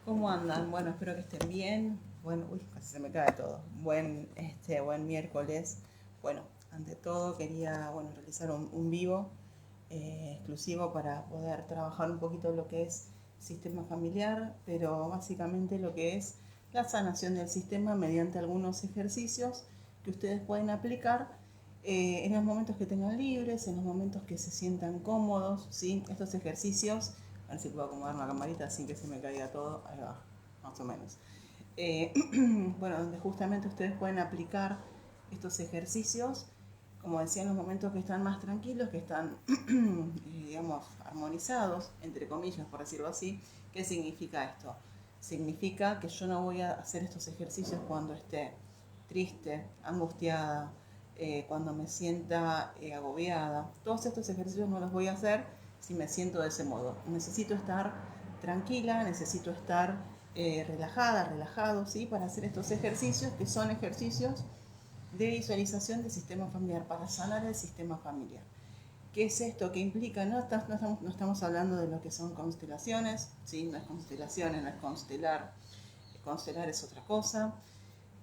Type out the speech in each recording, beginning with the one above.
¿Cómo andan? Bueno, espero que estén bien. Bueno, uy, casi se me cae todo. Buen miércoles. Bueno, ante todo quería, realizar un vivo exclusivo para poder trabajar un poquito lo que es sistema familiar, pero básicamente lo que es la sanación del sistema mediante algunos ejercicios que ustedes pueden aplicar en los momentos que tengan libres, en los momentos que se sientan cómodos, ¿sí? Estos ejercicios, a ver si puedo acomodar la camarita sin que se me caiga todo, ahí va, más o menos. Eh, bueno, donde justamente ustedes pueden aplicar estos ejercicios, como decía, en los momentos que están más tranquilos, que están, digamos, armonizados, entre comillas, por decirlo así. ¿Qué significa esto? Significa que yo no voy a hacer estos ejercicios cuando esté triste, angustiada, cuando me sienta agobiada. Todos estos ejercicios no los voy a hacer si me siento de ese modo. Necesito estar tranquila, necesito estar relajada, relajado, ¿sí? Para hacer estos ejercicios que son ejercicios de visualización del sistema familiar, para sanar el sistema familiar. ¿Qué es esto? ¿Qué implica? No estamos hablando de lo que son constelaciones, ¿sí? No es constelaciones, no es constelar. Constelar es otra cosa.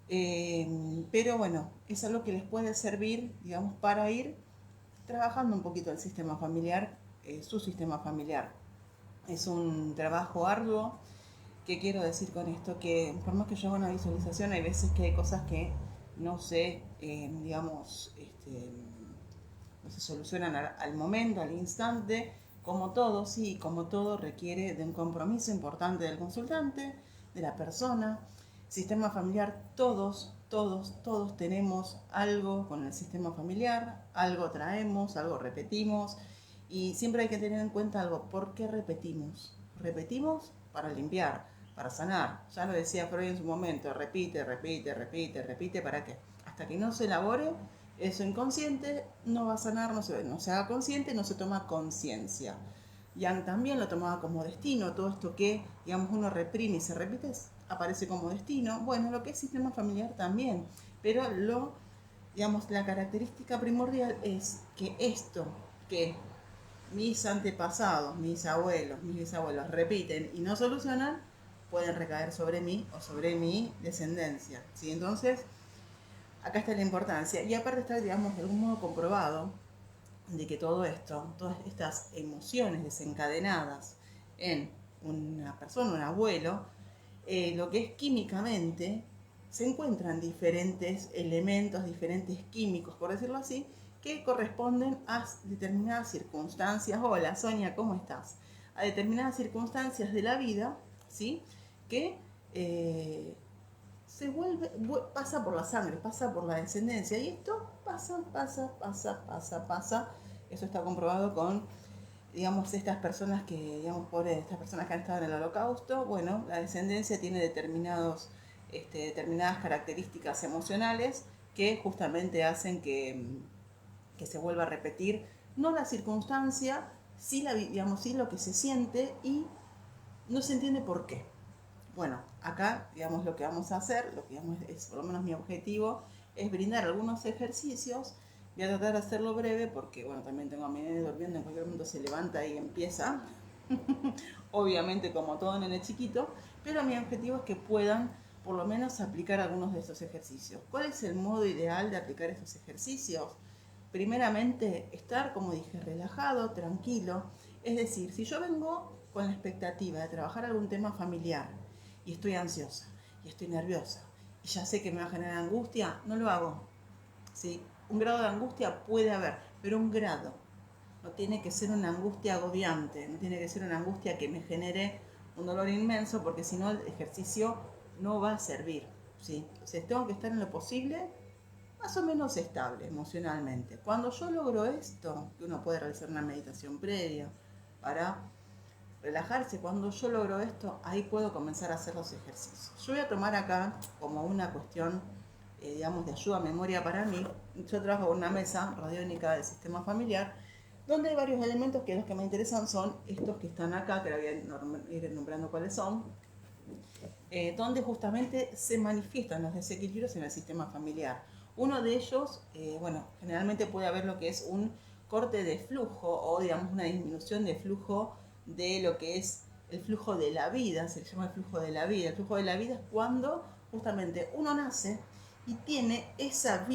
Pero bueno, es algo que les puede servir, digamos, para ir trabajando un poquito el sistema familiar, su sistema familiar. Es un trabajo arduo. ¿Qué quiero decir con esto? Que por más que yo haga una visualización, hay veces que hay cosas que no se, no se solucionan al momento, al instante. Como todo, sí, como todo requiere de un compromiso importante del consultante, de la persona. Sistema familiar, todos tenemos algo con el sistema familiar, algo traemos, algo repetimos, y siempre hay que tener en cuenta algo. ¿Por qué repetimos? Repetimos para limpiar, para sanar. Ya lo decía Freud en su momento, repite, repite, repite, repite, ¿para qué? Hasta que no se elabore eso inconsciente, no va a sanar, no se haga consciente, no se toma conciencia. Yang también lo tomaba como destino, todo esto que, digamos, uno reprime y se repite, aparece como destino. Bueno, lo que es sistema familiar también, pero digamos, la característica primordial es que esto que mis antepasados, mis abuelos, mis bisabuelos repiten y no solucionan, pueden recaer sobre mí o sobre mi descendencia, ¿sí? Entonces, acá está la importancia. Y aparte está, digamos, de algún modo comprobado de que todo esto, todas estas emociones desencadenadas en una persona, un abuelo, lo que es químicamente, se encuentran diferentes elementos, diferentes químicos, por decirlo así, que corresponden a determinadas circunstancias. Hola, Sonia, ¿cómo estás? A determinadas circunstancias de la vida, ¿sí? Que pasa por la sangre, pasa por la descendencia, y esto pasa. Eso está comprobado con, digamos, estas personas que, digamos, estas personas que han estado en el holocausto. Bueno, la descendencia tiene determinadas características emocionales que justamente hacen que se vuelva a repetir, no la circunstancia, sí, digamos, sí lo que se siente, y no se entiende por qué. Bueno, acá, digamos, lo que vamos a hacer, lo que digamos, es por lo menos mi objetivo, es brindar algunos ejercicios. Voy a tratar de hacerlo breve porque, bueno, también tengo a mi nene durmiendo, en cualquier momento se levanta y empieza. Obviamente, como todo nene chiquito, pero mi objetivo es que puedan por lo menos aplicar algunos de estos ejercicios. ¿Cuál es el modo ideal de aplicar estos ejercicios? Primeramente, estar, como dije, relajado, tranquilo. Es decir, si yo vengo con la expectativa de trabajar algún tema familiar y estoy ansiosa y estoy nerviosa y ya sé que me va a generar angustia, no lo hago. ¿Sí? Un grado de angustia puede haber, pero un grado. No tiene que ser una angustia agobiante, no tiene que ser una angustia que me genere un dolor inmenso, porque si no el ejercicio no va a servir. ¿Sí? Entonces tengo que estar en lo posible más o menos estable emocionalmente. Cuando yo logro esto, que uno puede realizar una meditación previa para relajarse, cuando yo logro esto, ahí puedo comenzar a hacer los ejercicios. Yo voy a tomar acá como una cuestión, digamos, de ayuda a memoria para mí. Yo trabajo con una mesa radiónica del sistema familiar, donde hay varios elementos que los que me interesan son estos que están acá, que ahora voy a ir nombrando cuáles son, donde justamente se manifiestan los desequilibrios en el sistema familiar. Uno de ellos, bueno, generalmente puede haber lo que es un corte de flujo o, digamos, una disminución de flujo de lo que es el flujo de la vida, se le llama el flujo de la vida. El flujo de la vida es cuando justamente uno nace y tiene esa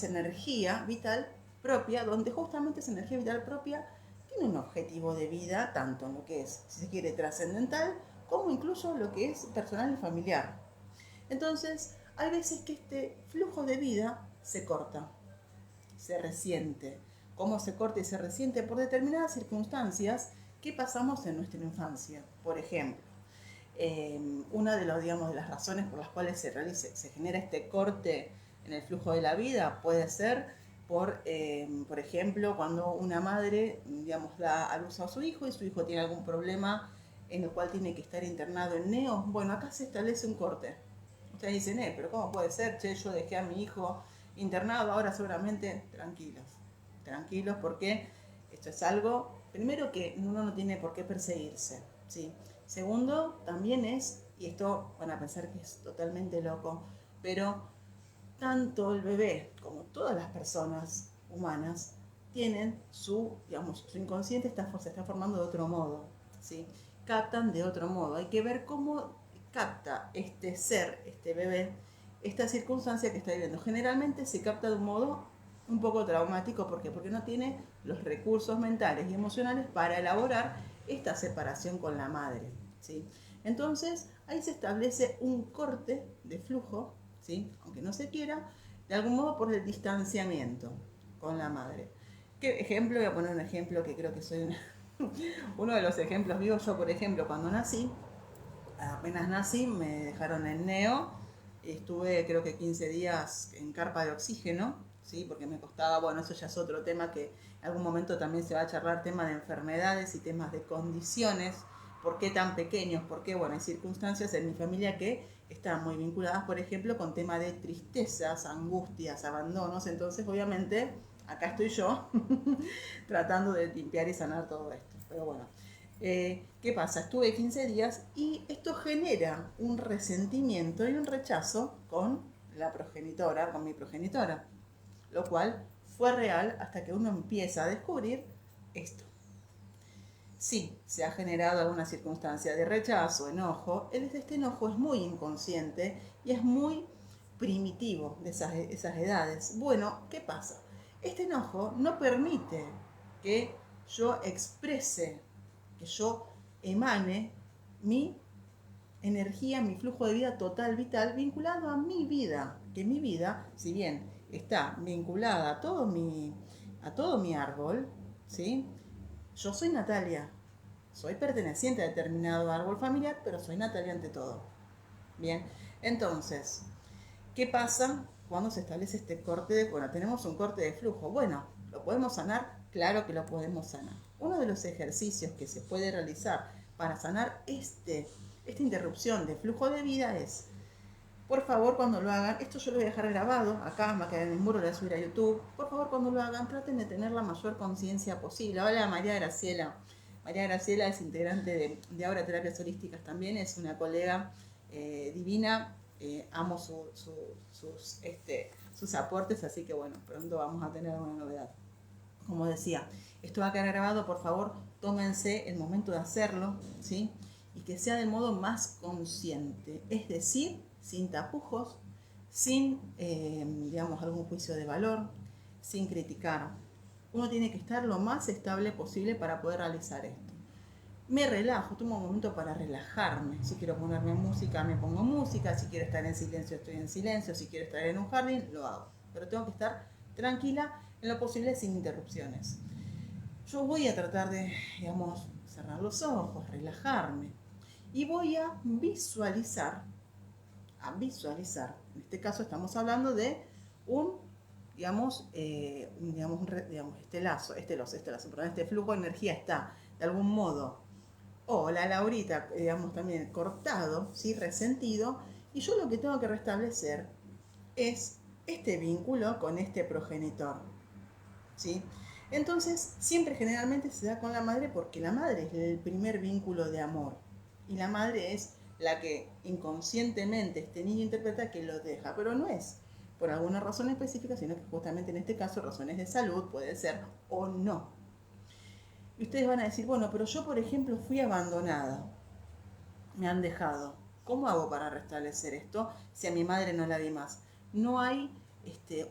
energía vital propia, donde justamente esa energía vital propia tiene un objetivo de vida, tanto en lo que es, si se quiere, trascendental, como incluso lo que es personal y familiar. Entonces, hay veces que este flujo de vida se corta, se resiente. ¿Cómo se corta y se resiente? Por determinadas circunstancias que pasamos en nuestra infancia. Por ejemplo, una de, de las razones por las cuales se genera este corte en el flujo de la vida puede ser por ejemplo, cuando una madre, da a luz a su hijo y su hijo tiene algún problema en el cual tiene que estar internado en neo. Bueno, acá se establece un corte. Ustedes dicen, pero ¿cómo puede ser? Che, yo dejé a mi hijo internado, ahora seguramente tranquilos, porque esto es algo, primero, que uno no tiene por qué perseguirse, ¿sí? Segundo, también es, y esto van a pensar que es totalmente loco, pero tanto el bebé como todas las personas humanas tienen su inconsciente se está formando de otro modo, ¿sí? Captan de otro modo. Hay que ver cómo capta este ser, este bebé, esta circunstancia que está viviendo. Generalmente se capta de un modo un poco traumático. ¿Por qué? Porque no tiene los recursos mentales y emocionales para elaborar esta separación con la madre, ¿sí? Entonces, ahí se establece un corte de flujo, ¿sí? Aunque no se quiera, de algún modo por el distanciamiento con la madre. ¿Qué ejemplo? Voy a poner un ejemplo que creo que soy uno de los ejemplos vivos. Yo, por ejemplo, cuando nací, apenas nací, me dejaron en neo. Estuve creo que 15 días en carpa de oxígeno, ¿sí? Porque me costaba, bueno, eso ya es otro tema que en algún momento también se va a charlar, tema de enfermedades y temas de condiciones. ¿Por qué tan pequeños? Porque, bueno, hay circunstancias en mi familia que están muy vinculadas, por ejemplo, con tema de tristezas, angustias, abandonos. Entonces, obviamente, acá estoy yo tratando de limpiar y sanar todo esto. Pero bueno, ¿qué pasa? Estuve 15 días y esto genera un resentimiento y un rechazo con la progenitora, con mi progenitora, lo cual fue real hasta que uno empieza a descubrir esto. Sí, se ha generado alguna circunstancia de rechazo, enojo. Este enojo es muy inconsciente y es muy primitivo de esas edades. Bueno, ¿qué pasa? Este enojo no permite que yo exprese, que yo emane mi energía, mi flujo de vida total, vital, vinculado a mi vida. Que mi vida, si bien está vinculada a todo mi árbol, ¿sí? Yo soy Natalia, soy perteneciente a determinado árbol familiar, pero soy Natalia ante todo. Bien, entonces, ¿qué pasa cuando se establece este corte de, bueno, tenemos un corte de flujo? Bueno, ¿lo podemos sanar? Claro que lo podemos sanar. Uno de los ejercicios que se puede realizar para sanar esta interrupción de flujo de vida es, por favor, cuando lo hagan, esto yo lo voy a dejar grabado, acá me va a quedar en el muro, lo voy a subir a YouTube. Por favor, cuando lo hagan, traten de tener la mayor conciencia posible. Hola, María Graciela. María Graciela es integrante de Ahora Terapias Holísticas también, es una colega divina. Amo sus aportes, así que bueno, pronto vamos a tener una novedad. Como decía, esto va a quedar grabado, por favor, tómense el momento de hacerlo, ¿sí? Y que sea de modo más consciente, es decir, sin tapujos, sin, algún juicio de valor, sin criticar. Uno tiene que estar lo más estable posible para poder realizar esto. Me relajo, tomo un momento para relajarme. Si quiero ponerme música, me pongo música. Si quiero estar en silencio, estoy en silencio. Si quiero estar en un jardín, lo hago. Pero tengo que estar tranquila, en lo posible sin interrupciones. Yo voy a tratar de, cerrar los ojos, relajarme. Y voy a visualizar, en este caso estamos hablando de este flujo de energía está de algún modo, o la Laurita, también cortado, ¿sí? Resentido, y yo lo que tengo que restablecer es este vínculo con este progenitor, ¿sí? Entonces, siempre generalmente se da con la madre porque la madre es el primer vínculo de amor. Y la madre es la que inconscientemente este niño interpreta que lo deja, pero no es por alguna razón específica, sino que justamente en este caso razones de salud puede ser o no. Y ustedes van a decir, bueno, pero yo por ejemplo fui abandonada. me han dejado. ¿Cómo hago para restablecer esto si a mi madre no la vi más? No hay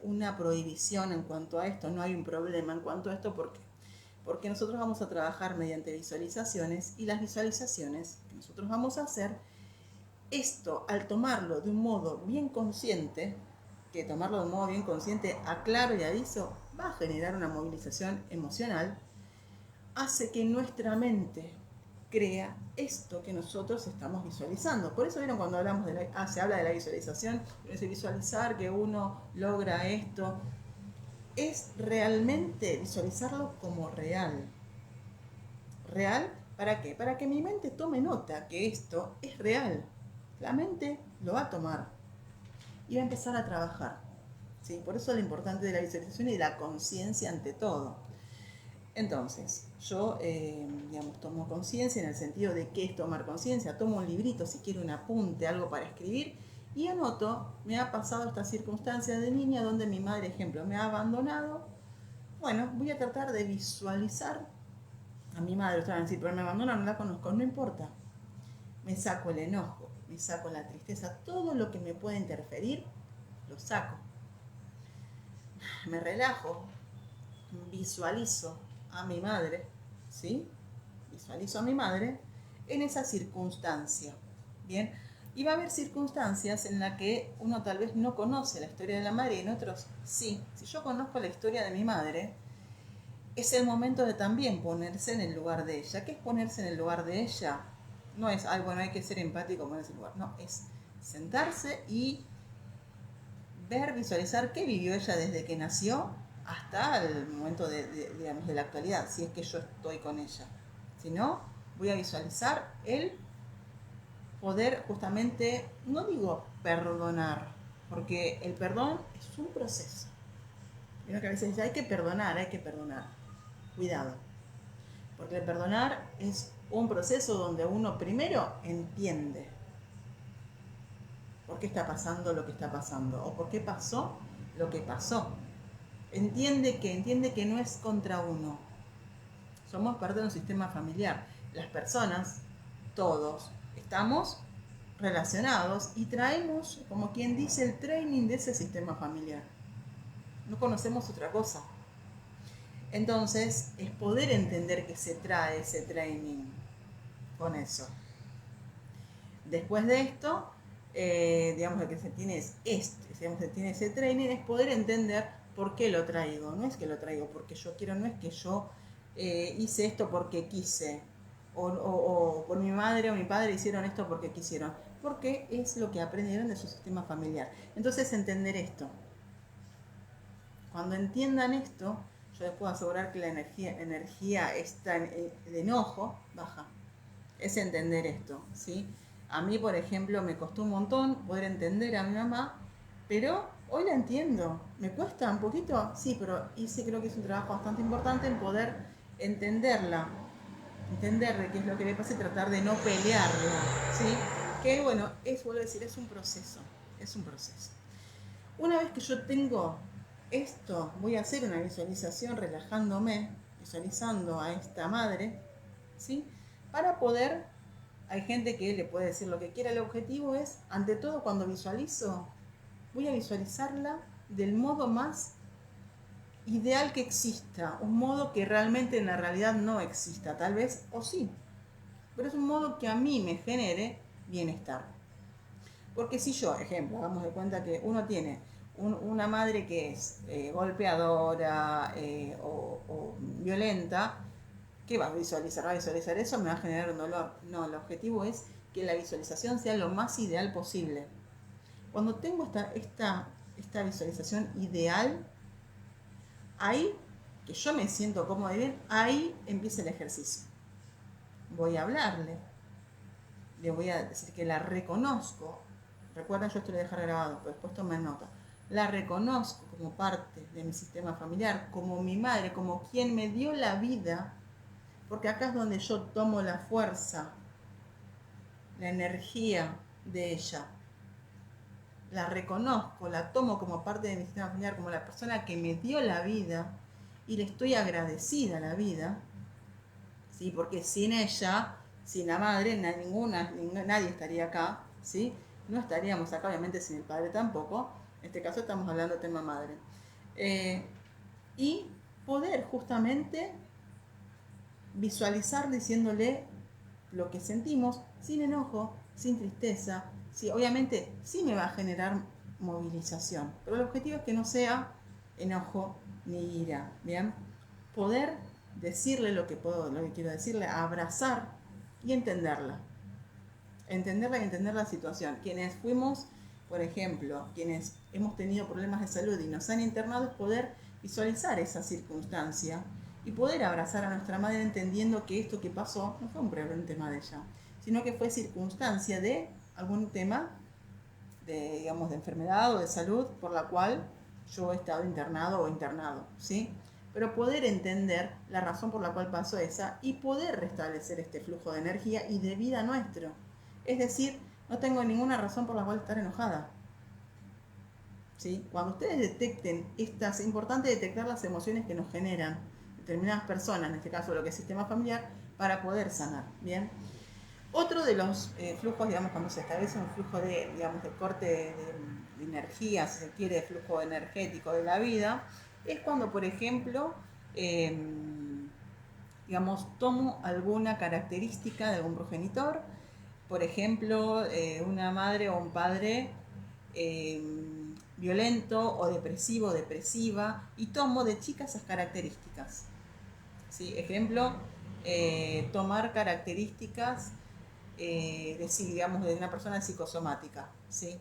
una prohibición en cuanto a esto, no hay un problema en cuanto a esto. ¿Por qué? Porque nosotros vamos a trabajar mediante visualizaciones y las visualizaciones que nosotros vamos a hacer, esto al tomarlo de un modo bien consciente, que tomarlo de un modo bien consciente, aclaro y aviso, va a generar una movilización emocional, hace que nuestra mente crea esto que nosotros estamos visualizando. Por eso vieron cuando hablamos se habla de la visualización, es visualizar que uno logra esto, es realmente visualizarlo como real. ¿Real? ¿Para qué? Para que mi mente tome nota que esto es real. La mente lo va a tomar y va a empezar a trabajar. ¿Sí? Por eso lo importante de la visualización y la conciencia ante todo. Entonces, yo, tomo conciencia en el sentido de qué es tomar conciencia. Tomo un librito, si quiero un apunte, algo para escribir, y anoto, me ha pasado esta circunstancia de niña donde mi madre, ejemplo, me ha abandonado. Bueno, voy a tratar de visualizar a mi madre. Ustedes van a decir, pero me abandona, no la conozco, no importa. Me saco el enojo, me saco la tristeza, todo lo que me puede interferir, lo saco. Me relajo, visualizo a mi madre, ¿sí? Visualizo a mi madre en esa circunstancia, ¿bien? Y va a haber circunstancias en las que uno tal vez no conoce la historia de la madre y en otros sí. Si yo conozco la historia de mi madre, es el momento de también ponerse en el lugar de ella. ¿Qué es ponerse en el lugar de ella? No es, ay, bueno, hay que ser empático ponerse en el lugar. No, es sentarse y ver, visualizar qué vivió ella desde que nació hasta el momento digamos, de la actualidad, si es que yo estoy con ella. Si no, voy a visualizar el poder justamente, no digo perdonar, porque el perdón es un proceso. Creo que a veces dice, hay que perdonar, hay que perdonar. Cuidado, porque el perdonar es un proceso donde uno primero entiende por qué está pasando lo que está pasando, o por qué pasó lo que pasó. Entiende que no es contra uno. Somos parte de un sistema familiar. Las personas, todos, estamos relacionados y traemos, como quien dice, el training de ese sistema familiar. No conocemos otra cosa. Entonces, es poder entender que se trae ese training con eso. Después de esto, digamos, lo que se tiene es se tiene ese training, es poder entender por qué lo traigo. No es que lo traigo porque yo quiero, no es que yo hice esto porque quise, o por mi madre o mi padre hicieron esto porque quisieron, porque es lo que aprendieron de su sistema familiar. Entonces, entender esto. Cuando entiendan esto, yo les puedo asegurar que la energía está de enojo baja. Es entender esto, ¿sí? A mí, por ejemplo, me costó un montón poder entender a mi mamá, pero hoy la entiendo. ¿Me cuesta un poquito? Sí, pero creo que es un trabajo bastante importante en poder entenderla, entender de qué es lo que le pasa y tratar de no pelearla, ¿sí? Que bueno, vuelvo a decir, es un proceso, es un proceso. Una vez que yo tengo esto, voy a hacer una visualización relajándome, visualizando a esta madre, ¿sí? Para poder, hay gente que le puede decir lo que quiera, el objetivo es, ante todo cuando visualizo, voy a visualizarla del modo más ideal que exista, un modo que realmente en la realidad no exista, tal vez, o sí, pero es un modo que a mí me genere bienestar. Porque si yo, ejemplo, hagamos de cuenta que uno tiene una madre que es golpeadora o violenta, ¿qué va a visualizar? ¿Va a visualizar eso? ¿Me va a generar un dolor? No, el objetivo es que la visualización sea lo más ideal posible. Cuando tengo esta visualización ideal, ahí, que yo me siento cómodo y bien, ahí empieza el ejercicio. Voy a hablarle, le voy a decir que la reconozco. Recuerden, yo esto lo voy a dejar grabado, pero después tomen nota. La reconozco como parte de mi sistema familiar, como mi madre, como quien me dio la vida, porque acá es donde yo tomo la fuerza, la energía de ella. La reconozco, la tomo como parte de mi sistema familiar, como la persona que me dio la vida y le estoy agradecida a la vida, ¿sí? Porque sin ella, sin la madre, nadie estaría acá, ¿sí? No estaríamos acá, obviamente, sin el padre tampoco. En este caso estamos hablando de tema madre. Y poder justamente visualizar diciéndole lo que sentimos sin enojo, sin tristeza. Sí, obviamente sí me va a generar movilización, pero el objetivo es que no sea enojo ni ira, ¿bien? Poder decirle lo que quiero decirle, abrazar y entenderla. Entenderla y entender la situación. Quienes fuimos, por ejemplo, quienes hemos tenido problemas de salud y nos han internado, es poder visualizar esa circunstancia y poder abrazar a nuestra madre entendiendo que esto que pasó no fue un tema de ella, sino que fue circunstancia de algún tema de, digamos, de enfermedad o de salud por la cual yo he estado internado o internado, ¿sí? Pero poder entender la razón por la cual pasó esa y poder restablecer este flujo de energía y de vida nuestro. Es decir, no tengo ninguna razón por la cual estar enojada. ¿Sí? Cuando ustedes detecten estas, es importante detectar las emociones que nos generan determinadas personas, en este caso lo que es sistema familiar, para poder sanar. ¿Bien? Otro de los flujos, digamos, cuando se establece un flujo de, digamos, de corte de energía, si se quiere, de flujo energético de la vida, es cuando, por ejemplo, digamos, tomo alguna característica de algún progenitor, por ejemplo, una madre o un padre violento o depresivo o depresiva, y tomo de chica esas características. ¿Sí? Ejemplo, tomar características digamos, de una persona psicosomática, ¿sí?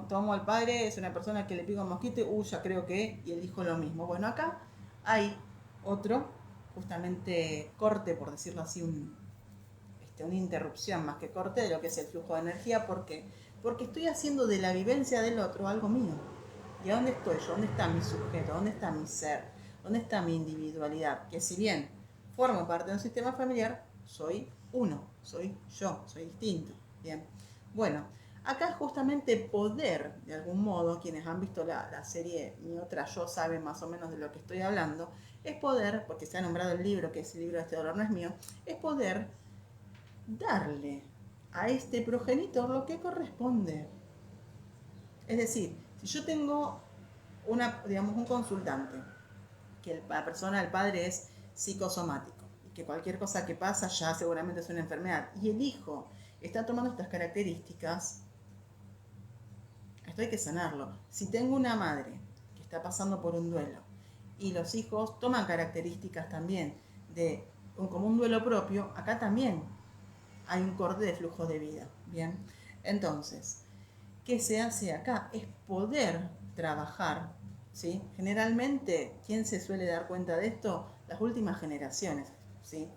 Tomo al padre, es una persona que le pica un mosquito, ya creo que, y el hijo lo mismo. Bueno, acá hay otro, justamente corte, por decirlo así, una interrupción más que corte de lo que es el flujo de energía. ¿Por qué? Porque estoy haciendo de la vivencia del otro algo mío. ¿Y a dónde estoy yo? ¿Dónde está mi sujeto? ¿Dónde está mi ser? ¿Dónde está mi individualidad? Que si bien formo parte de un sistema familiar, soy uno, soy yo, soy distinto. Bien. Bueno, acá justamente poder, de algún modo, quienes han visto la serie Mi Otra Yo saben más o menos de lo que estoy hablando, es poder, porque se ha nombrado el libro, que es el libro de Este Dolor No Es Mío, es poder darle a este progenitor lo que corresponde. Es decir, si yo tengo digamos, un consultante, que la persona, el padre es psicosomático, y que cualquier cosa que pasa ya seguramente es una enfermedad, y el hijo está tomando estas características, esto hay que sanarlo. Si tengo una madre que está pasando por un duelo, y los hijos toman características también como un duelo propio, acá también hay un corte de flujo de vida. Bien, entonces, ¿qué se hace acá? Es poder trabajar, ¿sí? Generalmente, ¿quién se suele dar cuenta de esto? Las últimas generaciones, ¿sí?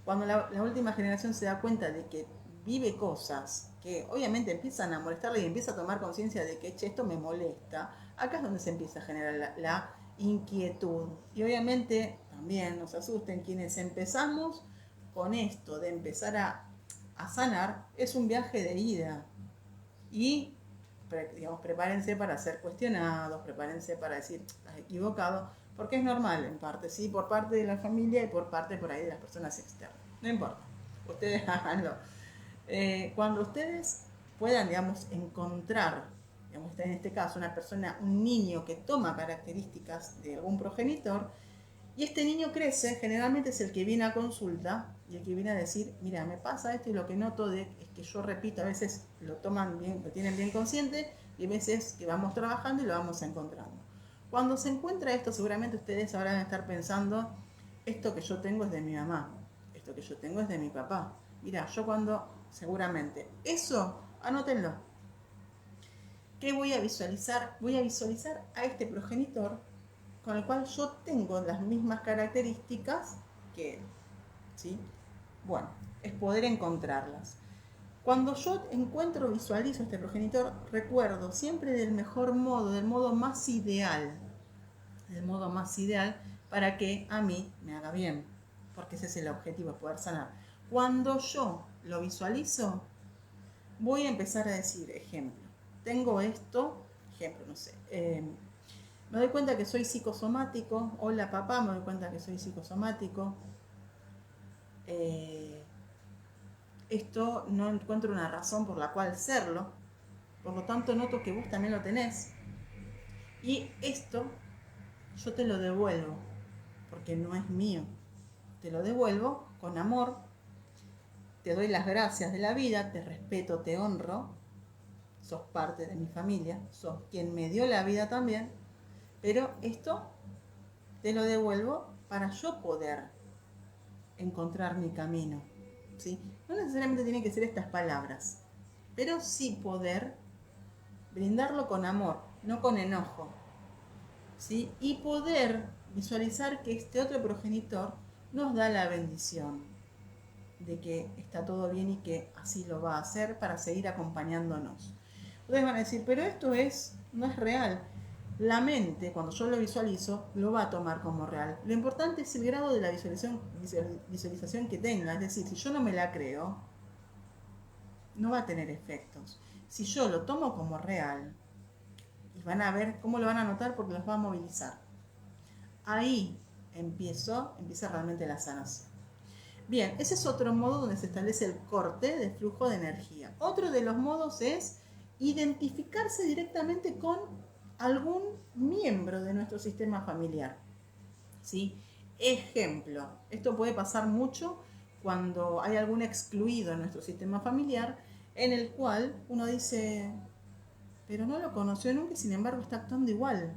Cuando la última generación se da cuenta de que vive cosas que obviamente empiezan a molestarle y empieza a tomar conciencia de que, che, esto me molesta, acá es donde se empieza a generar la inquietud. Y obviamente también nos asusten quienes empezamos con esto de empezar a sanar, es un viaje de ida. Y digamos, prepárense para ser cuestionados, prepárense para decir, estás equivocado, porque es normal en parte, ¿sí? Por parte de la familia y por parte por ahí de las personas externas. No importa, ustedes háganlo. Cuando ustedes puedan, digamos, encontrar, digamos, en este caso, una persona, un niño que toma características de algún progenitor, y este niño crece, generalmente es el que viene a consulta y el que viene a decir, mira, me pasa esto y lo que noto es que yo repito, a veces lo toman bien, lo tienen bien consciente y a veces que vamos trabajando y lo vamos encontrando. Cuando se encuentra esto, seguramente ustedes ahora van a estar pensando, esto que yo tengo es de mi mamá, esto que yo tengo es de mi papá. Mira, yo cuando, seguramente, eso, anótenlo. ¿Qué voy a visualizar? Voy a visualizar a este progenitor con el cual yo tengo las mismas características que él, ¿sí? Bueno, es poder encontrarlas. Cuando yo encuentro, visualizo este progenitor, recuerdo siempre del mejor modo, del modo más ideal, para que a mí me haga bien, porque ese es el objetivo, poder sanar. Cuando yo lo visualizo, voy a empezar a decir, ejemplo, tengo esto, ejemplo, no sé, me doy cuenta que soy psicosomático. Hola papá, me doy cuenta que soy psicosomático. esto no encuentro una razón por la cual serlo, por lo tanto noto que vos también lo tenés, y esto yo te lo devuelvo, porque no es mío, te lo devuelvo con amor, te doy las gracias de la vida, te respeto, te honro, sos parte de mi familia, sos quien me dio la vida también, pero esto te lo devuelvo para yo poder encontrar mi camino, ¿sí? No necesariamente tienen que ser estas palabras, pero sí poder brindarlo con amor, no con enojo, ¿sí? Y poder visualizar que este otro progenitor nos da la bendición de que está todo bien y que así lo va a hacer para seguir acompañándonos. Ustedes van a decir, pero esto no es real. La mente, cuando yo lo visualizo, lo va a tomar como real. Lo importante es el grado de la visualización que tenga. Es decir, si yo no me la creo, no va a tener efectos. Si yo lo tomo como real, y van a ver cómo lo van a notar porque los va a movilizar. Ahí empieza realmente la sanación. Bien, ese es otro modo donde se establece el corte de flujo de energía. Otro de los modos es identificarse directamente con algún miembro de nuestro sistema familiar. ¿Sí? Ejemplo, esto puede pasar mucho cuando hay algún excluido en nuestro sistema familiar en el cual uno dice, pero no lo conoció nunca y sin embargo está actuando igual.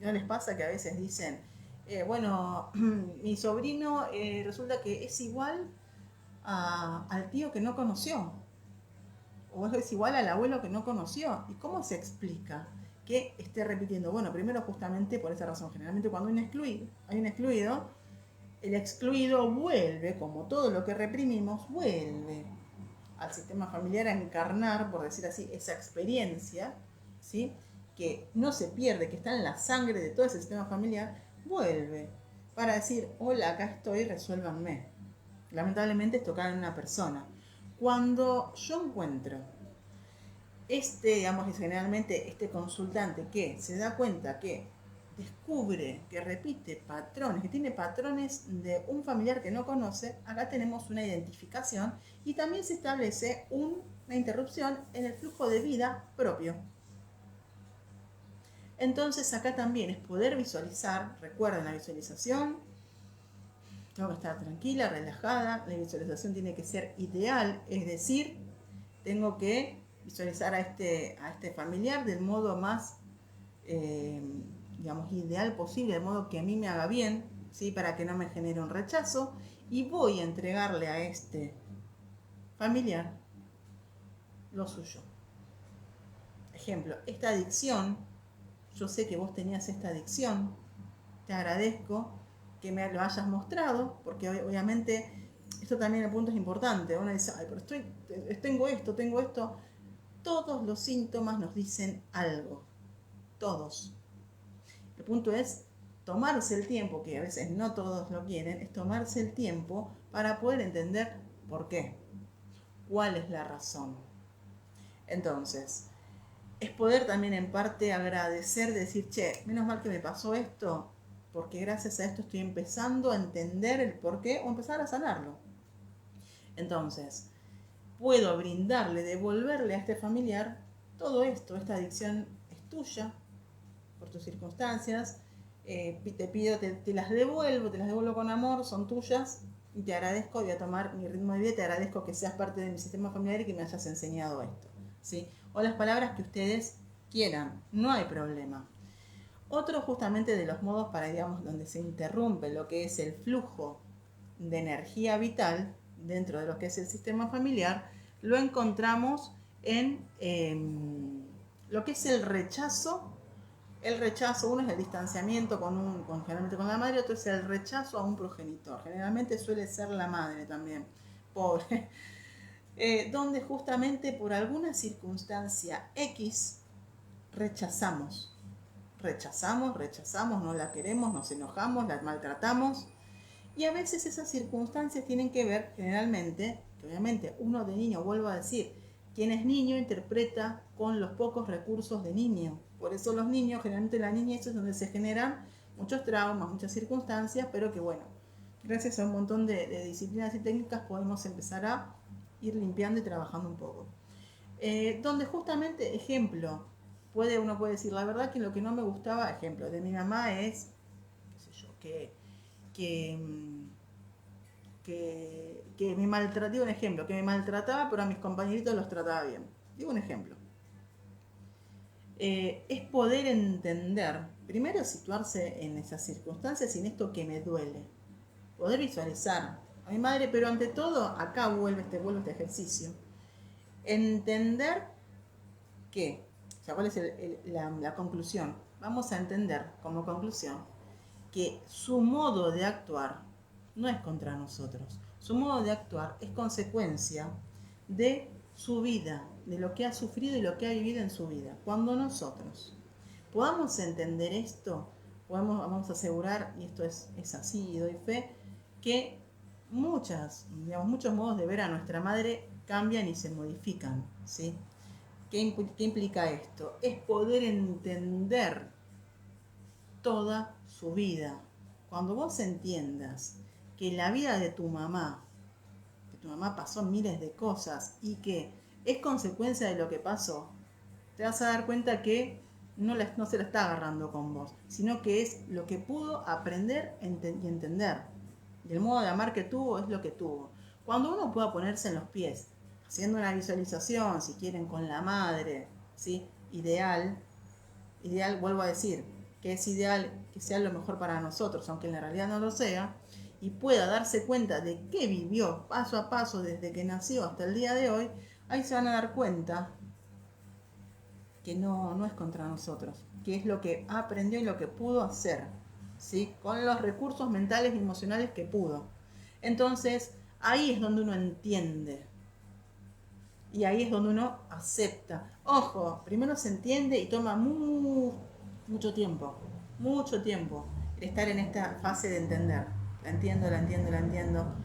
¿No les pasa que a veces dicen, bueno, mi sobrino resulta que es igual al tío que no conoció? O es igual al abuelo que no conoció. ¿Y cómo se explica que esté repitiendo? Bueno, primero justamente por esa razón. Generalmente cuando hay un excluido, el excluido vuelve, como todo lo que reprimimos, vuelve al sistema familiar a encarnar, por decir así, esa experiencia, ¿sí? Que no se pierde, que está en la sangre de todo ese sistema familiar, vuelve para decir, hola, acá estoy, resuélvanme. Lamentablemente esto cae en una persona. Cuando yo encuentro digamos, generalmente este consultante que se da cuenta que descubre, que repite patrones, que tiene patrones de un familiar que no conoce, acá tenemos una identificación y también se establece una interrupción en el flujo de vida propio. Entonces acá también es poder visualizar, recuerden la visualización, tengo que estar tranquila, relajada, la visualización tiene que ser ideal, es decir, tengo que visualizar a este familiar del modo más, digamos, ideal posible, de modo que a mí me haga bien, ¿sí? Para que no me genere un rechazo, y voy a entregarle a este familiar lo suyo. Ejemplo, esta adicción, yo sé que vos tenías esta adicción, te agradezco que me lo hayas mostrado, porque obviamente esto también el punto es importante. Uno dice, ay, pero tengo esto. Todos los síntomas nos dicen algo. Todos. El punto es tomarse el tiempo, que a veces no todos lo quieren, es tomarse el tiempo para poder entender por qué. ¿Cuál es la razón? Entonces, es poder también en parte agradecer, decir, che, menos mal que me pasó esto, porque gracias a esto estoy empezando a entender el por qué o empezar a sanarlo. Entonces, puedo brindarle, devolverle a este familiar todo esto, esta adicción es tuya, por tus circunstancias, te pido, te las devuelvo con amor, son tuyas, y te agradezco, voy a tomar mi ritmo de vida, te agradezco que seas parte de mi sistema familiar y que me hayas enseñado esto, ¿sí? O las palabras que ustedes quieran, no hay problema. Otro justamente de los modos para, digamos, donde se interrumpe lo que es el flujo de energía vital dentro de lo que es el sistema familiar, lo encontramos en lo que es el rechazo. El rechazo, uno es el distanciamiento generalmente con la madre, otro es el rechazo a un progenitor. Generalmente suele ser la madre también, pobre. Donde justamente por alguna circunstancia X rechazamos, no la queremos, nos enojamos, la maltratamos. Y a veces esas circunstancias tienen que ver, generalmente, que obviamente uno de niño, vuelvo a decir, quien es niño interpreta con los pocos recursos de niño. Por eso los niños, generalmente la niñez es donde se generan muchos traumas, muchas circunstancias, pero que bueno, gracias a un montón de disciplinas y técnicas podemos empezar a ir limpiando y trabajando un poco. Donde justamente, ejemplo, uno puede decir, la verdad que lo que no me gustaba, ejemplo, de mi mamá es, qué sé yo, que, mm, que me maltrataba, digo un ejemplo, que me maltrataba, pero a mis compañeritos los trataba bien. Digo un ejemplo. Es poder entender, primero situarse en esas circunstancias y en esto que me duele. Poder visualizar a mi madre, pero ante todo, acá vuelve este ejercicio. Entender que, o sea, ¿cuál es la conclusión? Vamos a entender como conclusión que su modo de actuar no es contra nosotros. Su modo de actuar es consecuencia de su vida, de lo que ha sufrido y lo que ha vivido en su vida. Cuando nosotros podamos entender esto, vamos a asegurar, y esto es así, y doy fe, que muchos modos de ver a nuestra madre cambian y se modifican, ¿sí? ¿Qué implica esto? Es poder entender toda su vida. Cuando vos entiendas que la vida de tu mamá, que tu mamá pasó miles de cosas y que es consecuencia de lo que pasó, te vas a dar cuenta que no se la está agarrando con vos, sino que es lo que pudo aprender y entender. Y el modo de amar que tuvo es lo que tuvo. Cuando uno pueda ponerse en los pies, haciendo una visualización, si quieren, con la madre, ¿sí? Ideal, vuelvo a decir, que es ideal que sea lo mejor para nosotros, aunque en la realidad no lo sea, y pueda darse cuenta de qué vivió paso a paso desde que nació hasta el día de hoy, ahí se van a dar cuenta que no es contra nosotros, que es lo que aprendió y lo que pudo hacer, ¿sí? Con los recursos mentales y emocionales que pudo. Entonces, ahí es donde uno entiende. Y ahí es donde uno acepta. Ojo, primero se entiende y toma mucho tiempo. Mucho tiempo estar en esta fase de entender. La entiendo, la entiendo, la entiendo.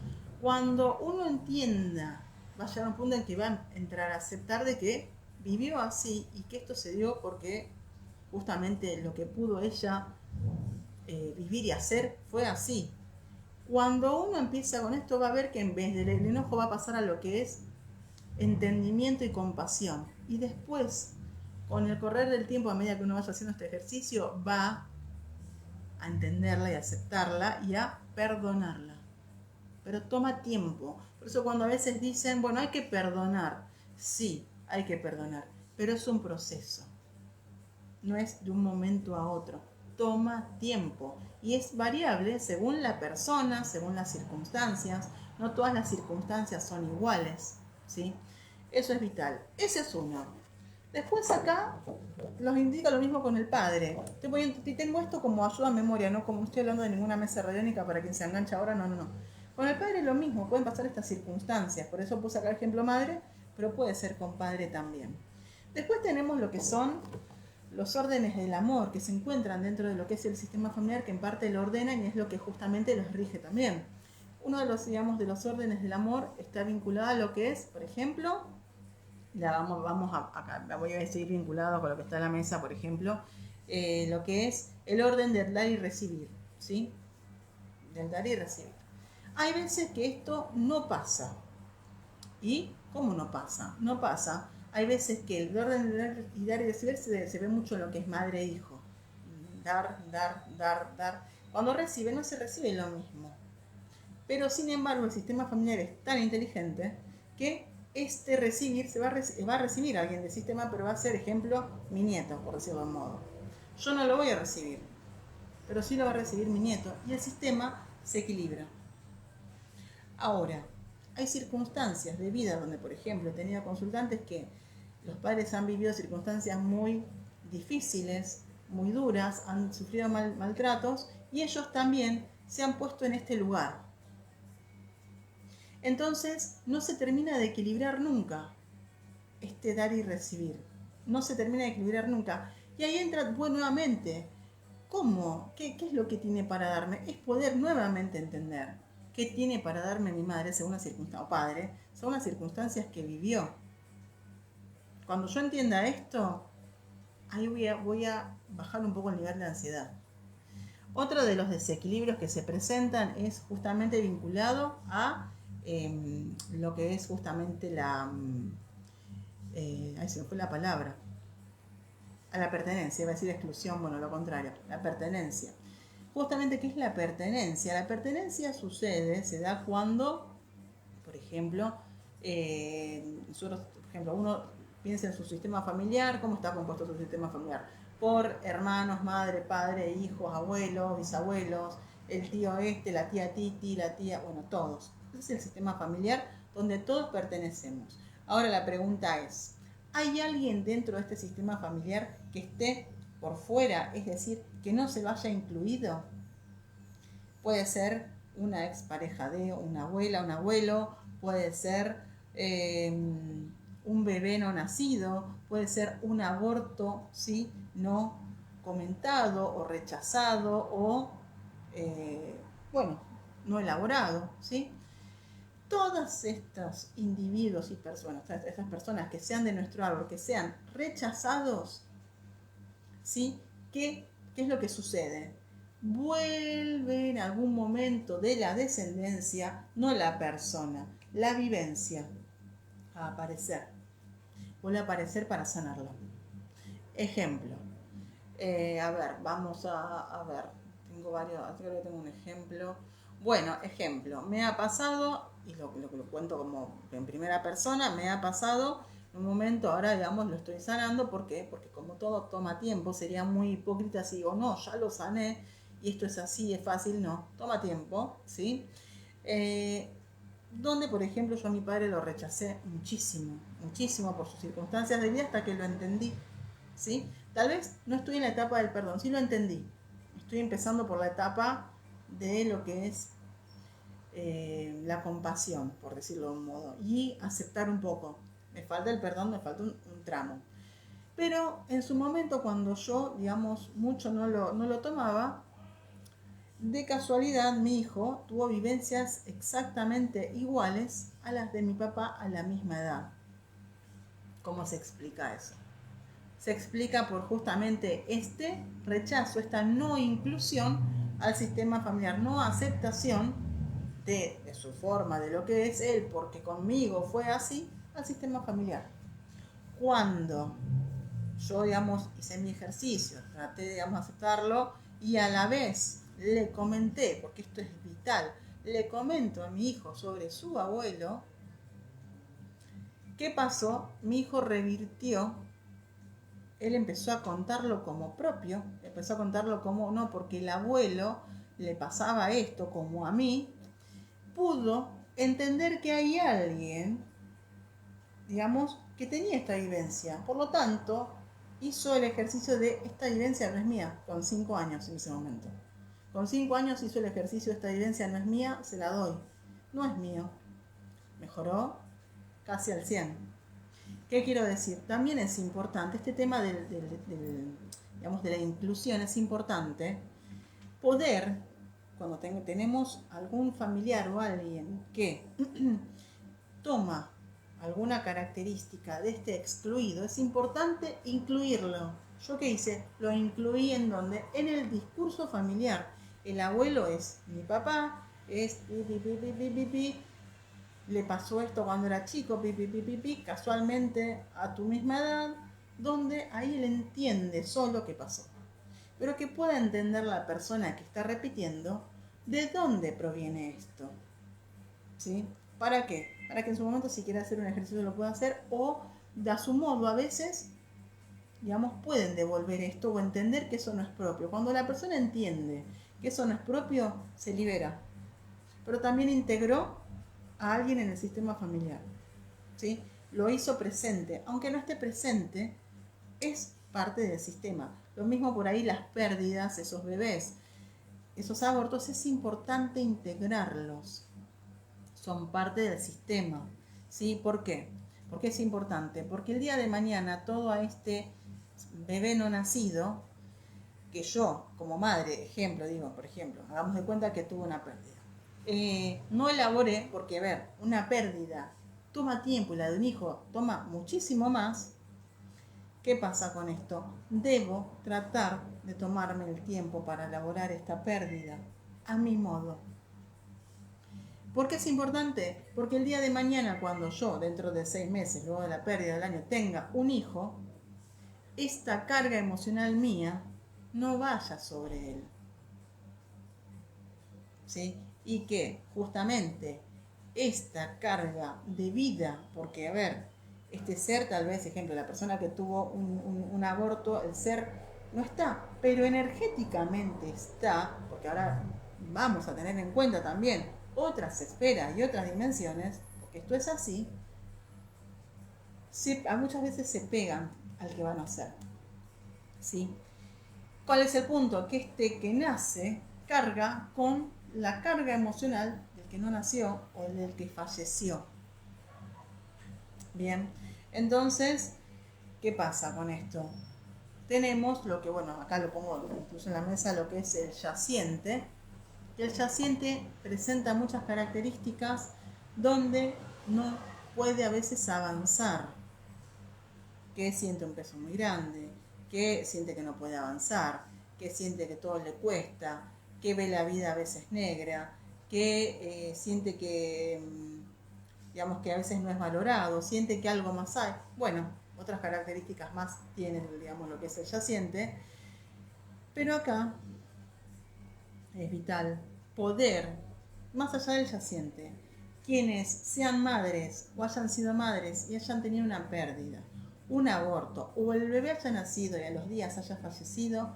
Cuando uno entienda, va a llegar a un punto en que va a entrar a aceptar de que vivió así y que esto se dio porque justamente lo que pudo ella vivir y hacer fue así. Cuando uno empieza con esto va a ver que en vez del enojo va a pasar a lo que es entendimiento y compasión. Y después, con el correr del tiempo, a medida que uno vaya haciendo este ejercicio, va a entenderla y a aceptarla y a perdonarla. Pero toma tiempo. Por eso cuando a veces dicen, bueno, hay que perdonar. Sí, hay que perdonar. Pero es un proceso. No es de un momento a otro. Toma tiempo. Y es variable según la persona, según las circunstancias. No todas las circunstancias son iguales, ¿sí? Eso es vital. Ese es uno. Después acá los indica lo mismo con el padre. Tengo esto como ayuda a memoria, no como estoy hablando de ninguna mesa radiónica para quien se engancha ahora, no. Con el padre es lo mismo, pueden pasar estas circunstancias. Por eso puse acá el ejemplo madre, pero puede ser con padre también. Después tenemos lo que son los órdenes del amor que se encuentran dentro de lo que es el sistema familiar, que en parte lo ordenan y es lo que justamente los rige también. Uno de los, digamos, de los órdenes del amor está vinculado a lo que es, por ejemplo, acá voy a decir vinculado con lo que está en la mesa, por ejemplo, lo que es el orden del dar y recibir, ¿sí? Del dar y recibir. Hay veces que esto no pasa. ¿Y cómo no pasa? No pasa. Hay veces que el orden de dar y recibir se ve mucho en lo que es madre e hijo. Dar. Cuando recibe no se recibe lo mismo. Pero sin embargo el sistema familiar es tan inteligente que este recibir va a recibir a alguien del sistema, pero va a ser, ejemplo, mi nieto, por decirlo de un modo. Yo no lo voy a recibir, pero sí lo va a recibir mi nieto y el sistema se equilibra. Ahora, hay circunstancias de vida donde, por ejemplo, he tenido consultantes que los padres han vivido circunstancias muy difíciles, muy duras, han sufrido maltratos y ellos también se han puesto en este lugar. Entonces, no se termina de equilibrar nunca este dar y recibir. No se termina de equilibrar nunca. Y ahí entra nuevamente, ¿cómo? ¿Qué es lo que tiene para darme? Es poder nuevamente entender qué tiene para darme mi madre según las circunstancias, o padre, según las circunstancias que vivió. Cuando yo entienda esto, ahí voy a bajar un poco el nivel de ansiedad. Otro de los desequilibrios que se presentan es justamente vinculado a lo que es justamente ahí se me fue la palabra, a la pertenencia, iba a decir exclusión, bueno, lo contrario, la pertenencia. Justamente, ¿qué es la pertenencia? La pertenencia sucede, se da cuando, por ejemplo, nosotros, por ejemplo, uno piensa en su sistema familiar, cómo está compuesto su sistema familiar, por hermanos, madre, padre, hijos, abuelos, bisabuelos, el tío este, la tía Titi, la tía, bueno, todos. Ese es el sistema familiar donde todos pertenecemos. Ahora la pregunta es, ¿hay alguien dentro de este sistema familiar que esté por fuera, es decir, que no se lo haya incluido? Puede ser una expareja de una abuela, un abuelo, puede ser un bebé no nacido, puede ser un aborto, ¿sí?, no comentado o rechazado o, bueno, no elaborado, ¿sí? Todos estos individuos y personas, estas personas que sean de nuestro árbol, que sean rechazados, ¿sí? ¿Qué es lo que sucede? Vuelve en algún momento de la descendencia, no la persona, la vivencia, a aparecer. Vuelve a aparecer para sanarlo. Ejemplo. A ver, vamos a ver. Tengo varios, creo que tengo un ejemplo. Bueno, ejemplo. Me ha pasado, y lo cuento como en primera persona, me ha pasado en un momento, ahora digamos lo estoy sanando. ¿Por qué? Porque como todo toma tiempo, sería muy hipócrita si digo, no, ya lo sané y esto es así, es fácil. No, toma tiempo, ¿sí? Donde, por ejemplo, yo a mi padre lo rechacé muchísimo, muchísimo por sus circunstancias de vida hasta que lo entendí, ¿sí? Tal vez no estoy en la etapa del perdón, sí lo entendí. Estoy empezando por la etapa de lo que es la compasión, por decirlo de un modo, y aceptar un poco. Me falta el perdón, me falta un tramo. Pero en su momento, cuando yo, digamos, mucho no lo tomaba, de casualidad mi hijo tuvo vivencias exactamente iguales a las de mi papá a la misma edad. ¿Cómo se explica eso? Se explica por justamente este rechazo, esta no inclusión al sistema familiar, no aceptación de su forma, de lo que es él, porque conmigo fue así, al sistema familiar. Cuando yo, digamos, hice mi ejercicio, traté, digamos, de aceptarlo y a la vez le comenté, porque esto es vital, le comento a mi hijo sobre su abuelo, ¿qué pasó? Mi hijo revirtió, él empezó a contarlo como propio, empezó a contarlo como, no, porque el abuelo le pasaba esto como a mí, pudo entender que hay alguien, digamos, que tenía esta vivencia. Por lo tanto, hizo el ejercicio de esta vivencia no es mía, con 5 años en ese momento. Con 5 años hizo el ejercicio de esta vivencia no es mía, se la doy. No es mío. Mejoró casi al 100. ¿Qué quiero decir? También es importante, este tema digamos, de la inclusión es importante, poder, cuando tenemos algún familiar o alguien que toma alguna característica de este excluido, es importante incluirlo. ¿Yo qué hice? Lo incluí en donde? En el discurso familiar. El abuelo es mi papá, es le pasó esto cuando era chico, casualmente a tu misma edad, donde ahí él entiende solo qué pasó. Pero que pueda entender la persona que está repitiendo de dónde proviene esto. ¿Sí? ¿Para qué? Para que en su momento, si quiere hacer un ejercicio, lo pueda hacer, o de a su modo a veces, digamos, pueden devolver esto o entender que eso no es propio. Cuando la persona entiende que eso no es propio, se libera. Pero también integró a alguien en el sistema familiar, ¿sí? Lo hizo presente. Aunque no esté presente, es parte del sistema. Lo mismo por ahí las pérdidas, esos bebés, esos abortos, es importante integrarlos. Son parte del sistema, ¿sí? ¿Por qué? Porque es importante. Porque el día de mañana todo a este bebé no nacido, que yo como madre, ejemplo, digo, por ejemplo, hagamos de cuenta que tuvo una pérdida. No elaboré, porque a ver, una pérdida toma tiempo y la de un hijo toma muchísimo más. ¿Qué pasa con esto? Debo tratar de tomarme el tiempo para elaborar esta pérdida a mi modo. ¿Por qué es importante? Porque el día de mañana, cuando yo, dentro de 6 meses, luego de la pérdida del año, tenga un hijo, esta carga emocional mía no vaya sobre él. ¿Sí? Y que justamente esta carga de vida, porque a ver, este ser tal vez, ejemplo, la persona que tuvo un aborto, el ser no está, pero energéticamente está, porque ahora vamos a tener en cuenta también otras esferas y otras dimensiones, porque esto es así, muchas veces se pegan al que van a nacer. ¿Sí? ¿Cuál es el punto? Que este que nace carga con la carga emocional del que no nació o del que falleció. Bien, entonces, ¿qué pasa con esto? Tenemos lo que, bueno, acá lo pongo incluso en la mesa, lo que es el yaciente. Y el yaciente presenta muchas características donde no puede a veces avanzar, que siente un peso muy grande, que siente que no puede avanzar, que siente que todo le cuesta, que ve la vida a veces negra, que siente que, digamos, que a veces no es valorado, siente que algo más hay. Bueno, otras características más tienen, digamos, lo que es el yaciente. Pero acá es vital poder, más allá del yaciente, quienes sean madres o hayan sido madres y hayan tenido una pérdida, un aborto o el bebé haya nacido y a los días haya fallecido,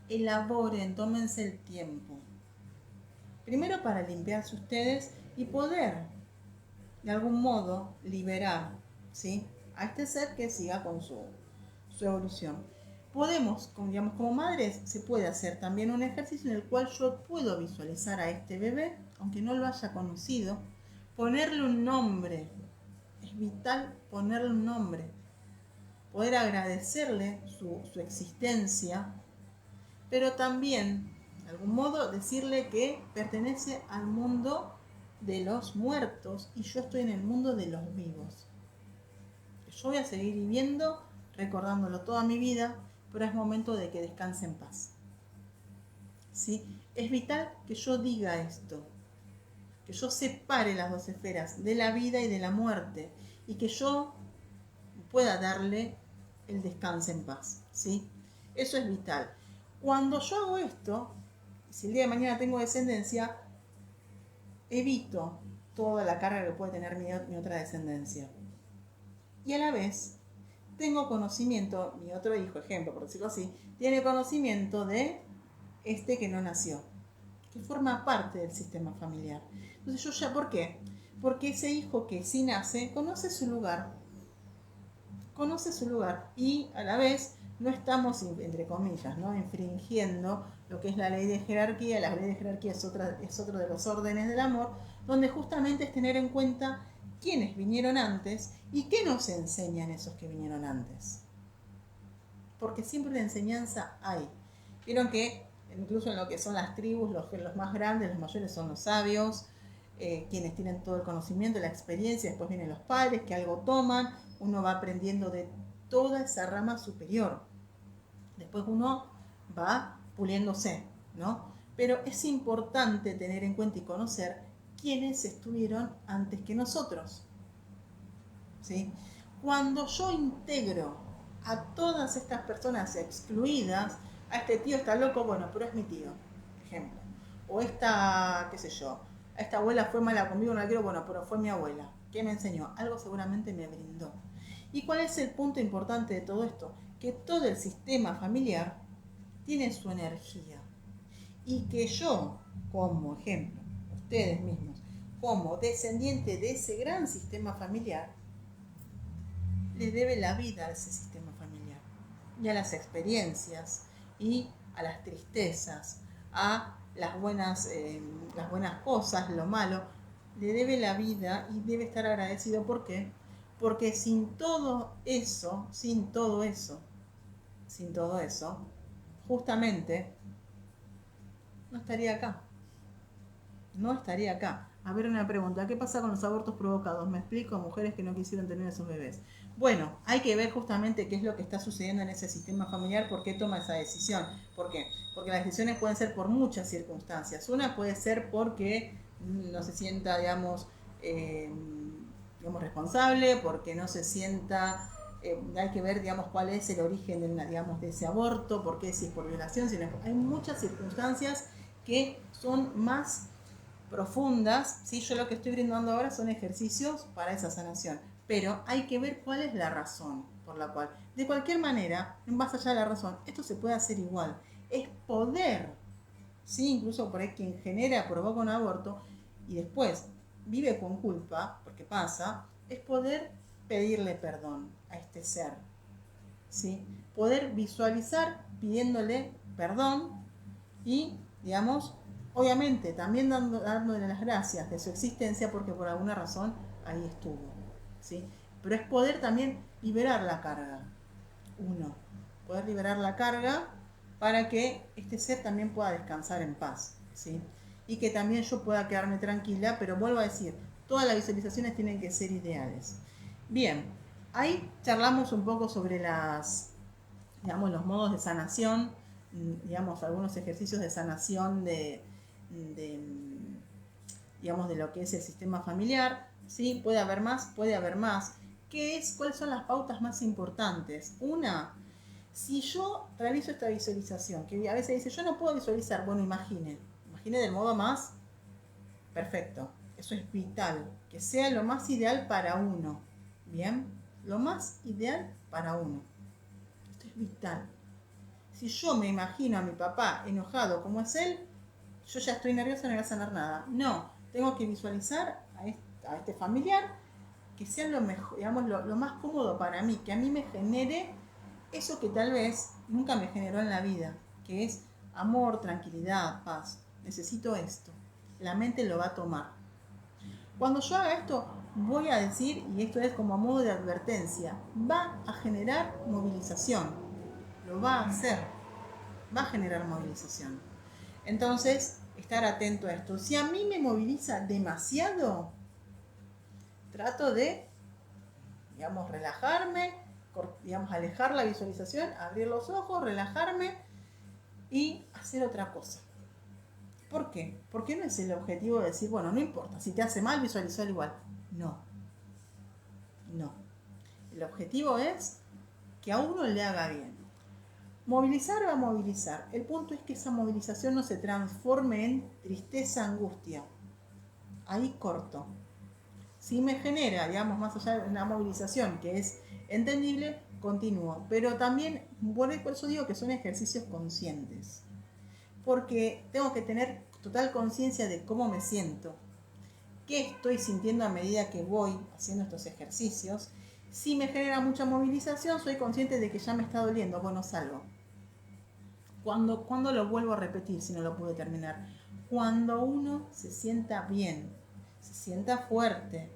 elaboren, tómense el tiempo. Primero para limpiarse ustedes y poder de algún modo liberar, ¿sí?, a este ser que siga con su evolución. Podemos, digamos, como madres, se puede hacer también un ejercicio en el cual yo puedo visualizar a este bebé, aunque no lo haya conocido, ponerle un nombre. Es vital ponerle un nombre, poder agradecerle su existencia, pero también, de algún modo, decirle que pertenece al mundo de los muertos y yo estoy en el mundo de los vivos. Yo voy a seguir viviendo, recordándolo toda mi vida, pero es momento de que descanse en paz. ¿Sí? Es vital que yo diga esto, que yo separe las dos esferas de la vida y de la muerte y que yo pueda darle el descanso en paz. ¿Sí? Eso es vital. Cuando yo hago esto, si el día de mañana tengo descendencia, evito toda la carga que puede tener mi otra descendencia. Y a la vez tengo conocimiento, mi otro hijo, ejemplo, por decirlo así, tiene conocimiento de este que no nació, que forma parte del sistema familiar. Entonces yo ya, ¿por qué? Porque ese hijo que sí nace conoce su lugar y a la vez no estamos, entre comillas, ¿no?, infringiendo lo que es la ley de jerarquía. La ley de jerarquía es otro de los órdenes del amor, donde justamente es tener en cuenta quiénes vinieron antes y qué nos enseñan esos que vinieron antes. Porque siempre la enseñanza hay. Vieron que incluso en lo que son las tribus, los más grandes, los mayores son los sabios, quienes tienen todo el conocimiento, la experiencia. Después vienen los padres que algo toman, uno va aprendiendo de toda esa rama superior. Después uno va puliéndose, ¿no? Pero es importante tener en cuenta y conocer quiénes estuvieron antes que nosotros. ¿Sí? Cuando yo integro a todas estas personas excluidas, a este tío está loco, bueno, pero es mi tío, ejemplo. O esta, qué sé yo, a esta abuela fue mala conmigo, no la quiero, bueno, pero fue mi abuela. ¿Qué me enseñó? Algo seguramente me brindó. ¿Y cuál es el punto importante de todo esto? Que todo el sistema familiar tiene su energía. Y que yo, como ejemplo, ustedes mismos, como descendiente de ese gran sistema familiar, le debe la vida a ese sistema familiar y a las experiencias y a las tristezas, a las buenas cosas, lo malo. Le debe la vida y debe estar agradecido. ¿Por qué? Porque sin todo eso, justamente no estaría acá. No estaría acá. A ver, una pregunta. ¿Qué pasa con los abortos provocados? Me explico, mujeres que no quisieron tener a sus bebés. Bueno, hay que ver justamente qué es lo que está sucediendo en ese sistema familiar, por qué toma esa decisión. ¿Por qué? Porque las decisiones pueden ser por muchas circunstancias. Una puede ser porque no se sienta, eh, digamos responsable, porque no se sienta, hay que ver, cuál es el origen de ese aborto, por qué, si es por violación, si no es hay muchas circunstancias que son más profundas, ¿sí? Yo lo que estoy brindando ahora son ejercicios para esa sanación, pero hay que ver cuál es la razón por la cual. De cualquier manera, más allá de la razón, esto se puede hacer igual. Es poder, ¿sí? Incluso por ahí quien provoca un aborto y después vive con culpa, porque pasa, es poder pedirle perdón a este ser, ¿sí? Poder visualizar pidiéndole perdón y, obviamente también dándole las gracias de su existencia porque por alguna razón ahí estuvo, ¿sí? Pero es poder también liberar la carga, poder liberar la carga para que este ser también pueda descansar en paz, ¿sí? Y que también yo pueda quedarme tranquila, pero vuelvo a decir, todas las visualizaciones tienen que ser ideales. Bien, ahí charlamos un poco sobre los modos de sanación, algunos ejercicios de sanación de, de lo que es el sistema familiar, ¿sí? Puede haber más. ¿Cuáles son las pautas más importantes? Una, si yo realizo esta visualización, que a veces dice, yo no puedo visualizar, bueno, imagine del modo más perfecto. Eso es vital, que sea lo más ideal para uno. Bien, lo más ideal para uno. Esto es vital. Si yo me imagino a mi papá enojado como es él, yo ya estoy nerviosa, no voy a sanar nada. No, tengo que visualizar a este familiar que sea lo mejor, lo más cómodo para mí, que a mí me genere eso que tal vez nunca me generó en la vida, que es amor, tranquilidad, paz. Necesito esto. La mente lo va a tomar. Cuando yo haga esto, voy a decir, y esto es como a modo de advertencia, va a generar movilización. Lo va a hacer. Va a generar movilización. Entonces, estar atento a esto. Si a mí me moviliza demasiado, trato de, relajarme, alejar la visualización, abrir los ojos, relajarme y hacer otra cosa. ¿Por qué? Porque no es el objetivo de decir, bueno, no importa, si te hace mal, visualizar igual. No. El objetivo es que a uno le haga bien. Movilizar va a movilizar. El punto es que esa movilización no se transforme en tristeza, angustia. Ahí corto. Si me genera, más allá de una movilización que es entendible, continúo. Pero también, por eso digo que son ejercicios conscientes. Porque tengo que tener total conciencia de cómo me siento. ¿Qué estoy sintiendo a medida que voy haciendo estos ejercicios? Si me genera mucha movilización, soy consciente de que ya me está doliendo. Bueno, salgo. ¿Cuándo lo vuelvo a repetir si no lo pude terminar? Cuando uno se sienta bien, se sienta fuerte.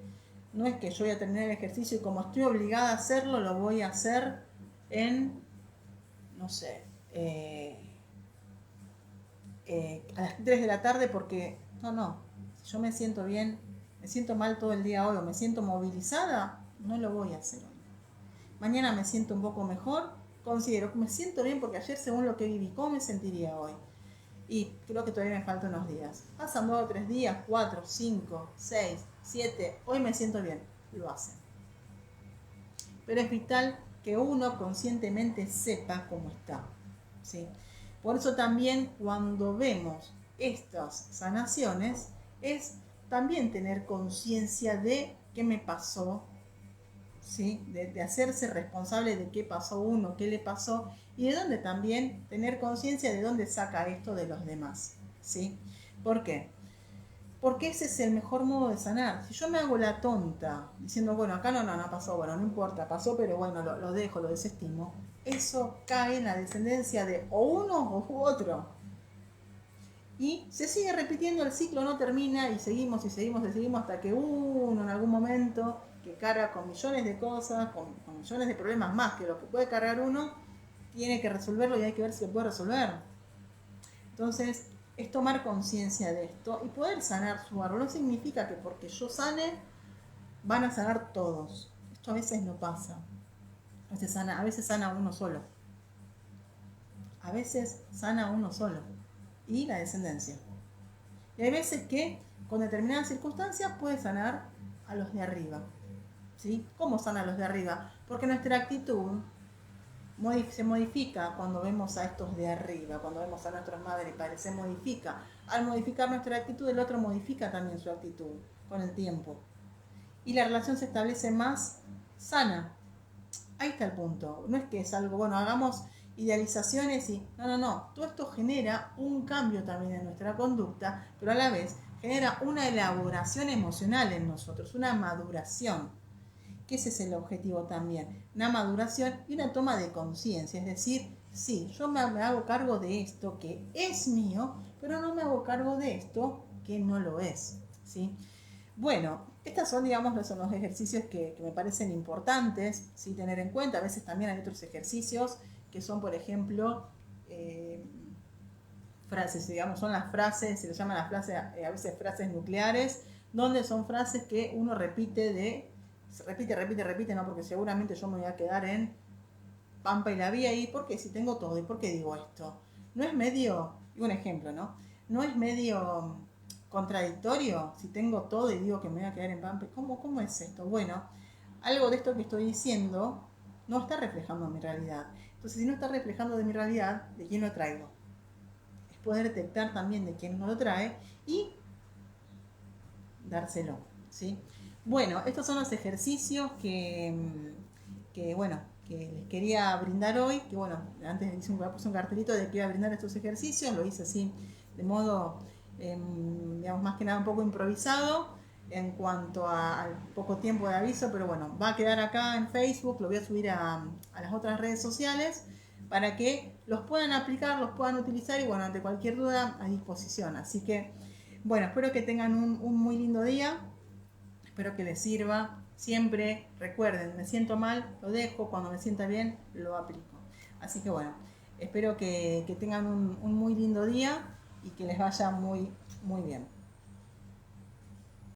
No es que yo voy a terminar el ejercicio y como estoy obligada a hacerlo, lo voy a hacer en, no sé, a las 3 de la tarde porque, no, si yo me siento bien, me siento mal todo el día hoy o me siento movilizada, no lo voy a hacer hoy. Mañana me siento un poco mejor, considero que me siento bien porque ayer según lo que viví, ¿cómo me sentiría hoy? Y creo que todavía me faltan unos días. Pasan 2 o 3 días, 4, 5, 6, 7, hoy me siento bien, lo hacen. Pero es vital que uno conscientemente sepa cómo está, ¿sí? Por eso también cuando vemos estas sanaciones es también tener conciencia de qué me pasó, ¿sí? De hacerse responsable de qué pasó uno, qué le pasó y de dónde también tener conciencia de dónde saca esto de los demás, ¿sí? ¿Por qué? Porque ese es el mejor modo de sanar. Si yo me hago la tonta diciendo, bueno, acá no pasó, bueno, no importa, pasó, pero bueno, lo dejo, lo desestimo, eso cae en la descendencia de o uno u otro. Y se sigue repitiendo, el ciclo no termina y seguimos hasta que uno en algún momento que carga con millones de cosas, con millones de problemas más que lo que puede cargar uno, tiene que resolverlo y hay que ver si lo puede resolver. Entonces, es tomar conciencia de esto y poder sanar su árbol. No significa que porque yo sane, van a sanar todos. Esto a veces no pasa. A veces sana uno solo. A veces sana uno solo. Y la descendencia. Y hay veces que con determinadas circunstancias puede sanar a los de arriba. ¿Sí? ¿Cómo sana a los de arriba? Porque nuestra actitud se modifica cuando vemos a estos de arriba, cuando vemos a nuestras madres y padres, se modifica. Al modificar nuestra actitud, el otro modifica también su actitud con el tiempo. Y la relación se establece más sana. Ahí está el punto. No es que es algo, bueno, hagamos idealizaciones y... No. Todo esto genera un cambio también en nuestra conducta, pero a la vez genera una elaboración emocional en nosotros, una maduración. Que ese es el objetivo también. Una maduración y una toma de conciencia. Es decir, sí, yo me hago cargo de esto que es mío, pero no me hago cargo de esto que no lo es. ¿Sí? Bueno, estos son, digamos, son los ejercicios que me parecen importantes, ¿sí? Tener en cuenta. A veces también hay otros ejercicios que son, por ejemplo, frases, digamos, son las frases, se les llaman las frases, a veces frases nucleares, donde son frases que uno repite, no, porque seguramente yo me voy a quedar en Pampa y la Vía y ¿por qué? Si tengo todo, ¿y por qué digo esto? No es medio, digo un ejemplo, ¿no? No es medio contradictorio si tengo todo y digo que me voy a quedar en Pampa. ¿Cómo es esto? Bueno, algo de esto que estoy diciendo no está reflejando mi realidad. Entonces, si no está reflejando de mi realidad, ¿de quién lo traigo? Es poder detectar también de quién no lo trae y dárselo, ¿sí? Bueno, estos son los ejercicios bueno, que les quería brindar hoy, que bueno, antes puse un cartelito de que iba a brindar estos ejercicios, lo hice así de modo, digamos, más que nada un poco improvisado en cuanto al poco tiempo de aviso, pero bueno, va a quedar acá en Facebook, lo voy a subir a las otras redes sociales para que los puedan aplicar, los puedan utilizar y bueno, ante cualquier duda a disposición. Así que bueno, espero que tengan un muy lindo día, espero que les sirva. Siempre recuerden, me siento mal, lo dejo, cuando me sienta bien, lo aplico. Así que bueno, espero que tengan un muy lindo día y que les vaya muy, muy bien.